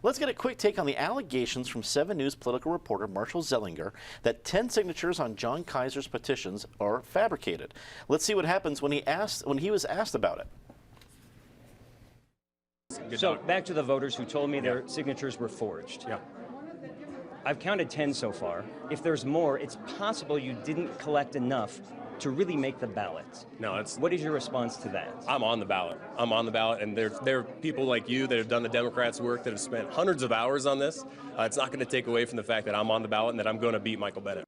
Let's get a quick take on the allegations from 7 News political reporter Marshall Zelinger that 10 signatures on Jon Keyser's petitions are fabricated. Let's see what happens when he was asked about it. So back to the voters who told me their signatures were forged. Yeah. I've counted 10 so far. If there's more, it's possible you didn't collect enough to really make the ballot. No, What is your response to that? I'm on the ballot. I'm on the ballot, and there are people like you that have done the Democrats' work that have spent hundreds of hours on this. It's not going to take away from the fact that I'm on the ballot and that I'm going to beat Michael Bennet.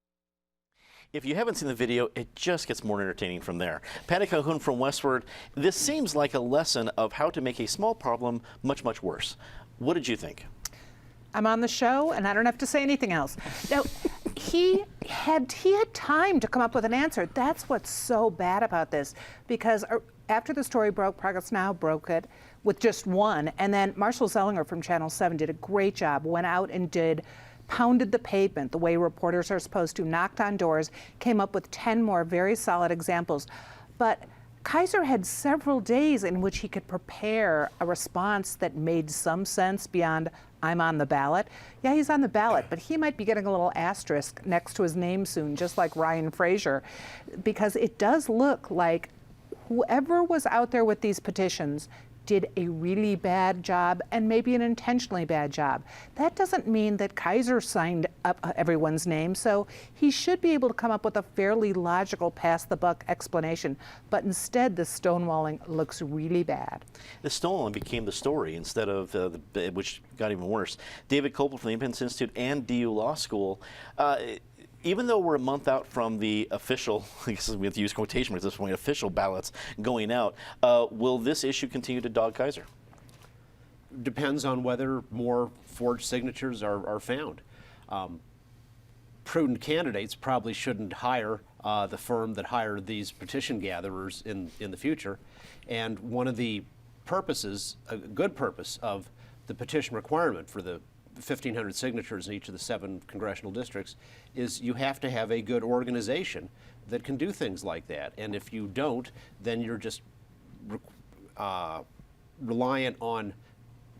If you haven't seen the video, it just gets more entertaining from there. Patty Calhoun from Westward, this seems like a lesson of how to make a small problem much, much worse. What did you think? I'm on the show, and I don't have to say anything else. Now, he had time to come up with an answer. That's what's so bad about this, because after the story broke, Progress Now broke it with just one, and then Marshall Zelinger from Channel 7 did a great job, went out and pounded the pavement the way reporters are supposed to, knocked on doors, came up with 10 more very solid examples. But Keyser had several days in which he could prepare a response that made some sense beyond, I'm on the ballot. Yeah, he's on the ballot, but he might be getting a little asterisk next to his name soon, just like Ryan Frazier, because it does look like whoever was out there with these petitions did a really bad job and maybe an intentionally bad job. That doesn't mean that Keyser signed up everyone's name, so he should be able to come up with a fairly logical pass-the-buck explanation. But instead, the stonewalling looks really bad. The stonewalling became the story instead of, which got even worse. David Kopel from the Independence Institute and DU Law School. Even though we're a month out from the official, I guess we have to use quotation marks at this point, official ballots going out, will this issue continue to dog Keyser? Depends on whether more forged signatures are found. Prudent candidates probably shouldn't hire the firm that hired these petition gatherers in the future. And one of the purposes, a good purpose of the petition requirement for the 1,500 signatures in each of the 7 congressional districts is you have to have a good organization that can do things like that. And if you don't, then you're just reliant on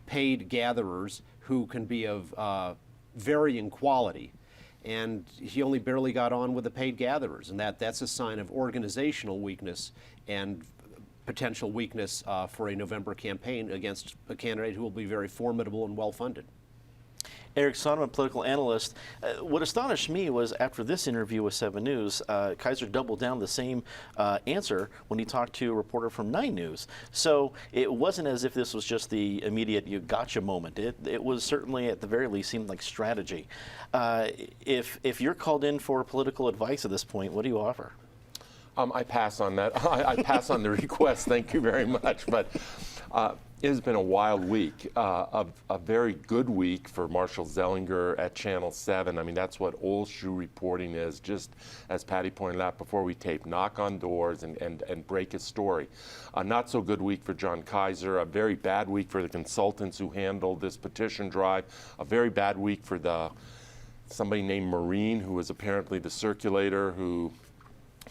paid gatherers who can be of varying quality. And he only barely got on with the paid gatherers, and that's a sign of organizational weakness and potential weakness for a November campaign against a candidate who will be very formidable and well-funded. Eric Sonneman, political analyst. What astonished me was after this interview with 7 News, Keyser doubled down the same answer when he talked to a reporter from 9 News. So it wasn't as if this was just the immediate you gotcha moment. It was certainly, at the very least, seemed like strategy. If you're called in for political advice at this point, what do you offer? I pass on that. I pass on the request. Thank you very much. But it has been a wild week, a very good week for Marshall Zelinger at Channel 7. I mean, that's what old shoe reporting is, just as Patty pointed out before we tape, knock on doors and break a story. A not so good week for Jon Keyser, a very bad week for the consultants who handled this petition drive, a very bad week for somebody named Maureen, who was apparently the circulator who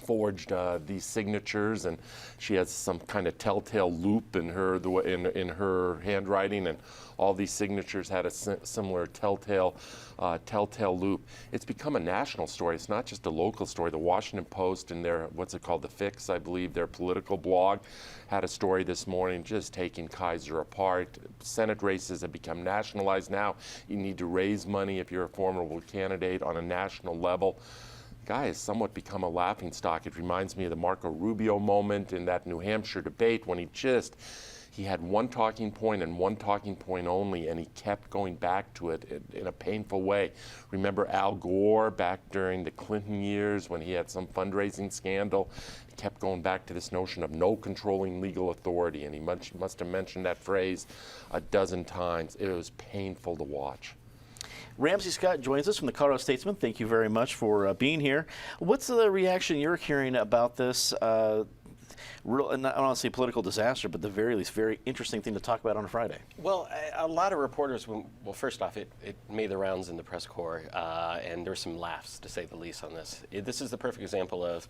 forged these signatures, and she has some kind of telltale loop in her handwriting, and all these signatures had a similar telltale loop. It's become a national story. It's not just a local story. The Washington Post and their, what's it called, The Fix, I believe, their political blog, had a story this morning just taking Keyser apart. Senate races have become nationalized now. You need to raise money if you're a formidable candidate on a national level. Guy has somewhat become a laughingstock. It reminds me of the Marco Rubio moment in that New Hampshire debate when he had one talking point and one talking point only, and he kept going back to it in a painful way. Remember Al Gore back during the Clinton years when he had some fundraising scandal? He kept going back to this notion of no controlling legal authority, and he must have mentioned that phrase a dozen times. It was painful to watch. Ramsey Scott joins us from the Colorado Statesman. Thank you very much for being here. What's the reaction you're hearing about this, I don't want to say political disaster, but the very least, very interesting thing to talk about on a Friday? Well, a lot of reporters, well, first off, it made the rounds in the press corps, and there were some laughs, to say the least, on this. This is the perfect example of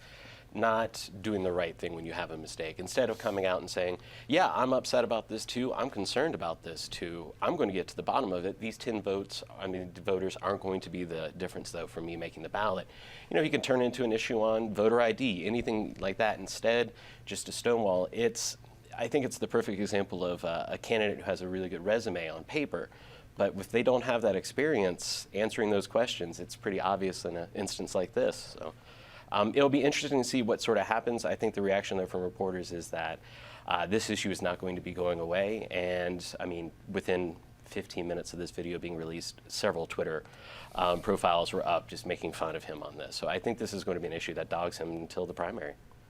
not doing the right thing when you have a mistake. Instead of coming out and saying, yeah, I'm upset about this too, I'm concerned about this too, I'm going to get to the bottom of it. These 10 votes, voters aren't going to be the difference though for me making the ballot. You know, he can turn into an issue on voter ID, anything like that. Instead, just to stonewall, I think it's the perfect example of a candidate who has a really good resume on paper. But if they don't have that experience answering those questions, it's pretty obvious in an instance like this. So it'll be interesting to see what sort of happens. I think the reaction though from reporters is that this issue is not going to be going away. And I mean, within 15 minutes of this video being released, several Twitter profiles were up just making fun of him on this. So I think this is going to be an issue that dogs him until the primary.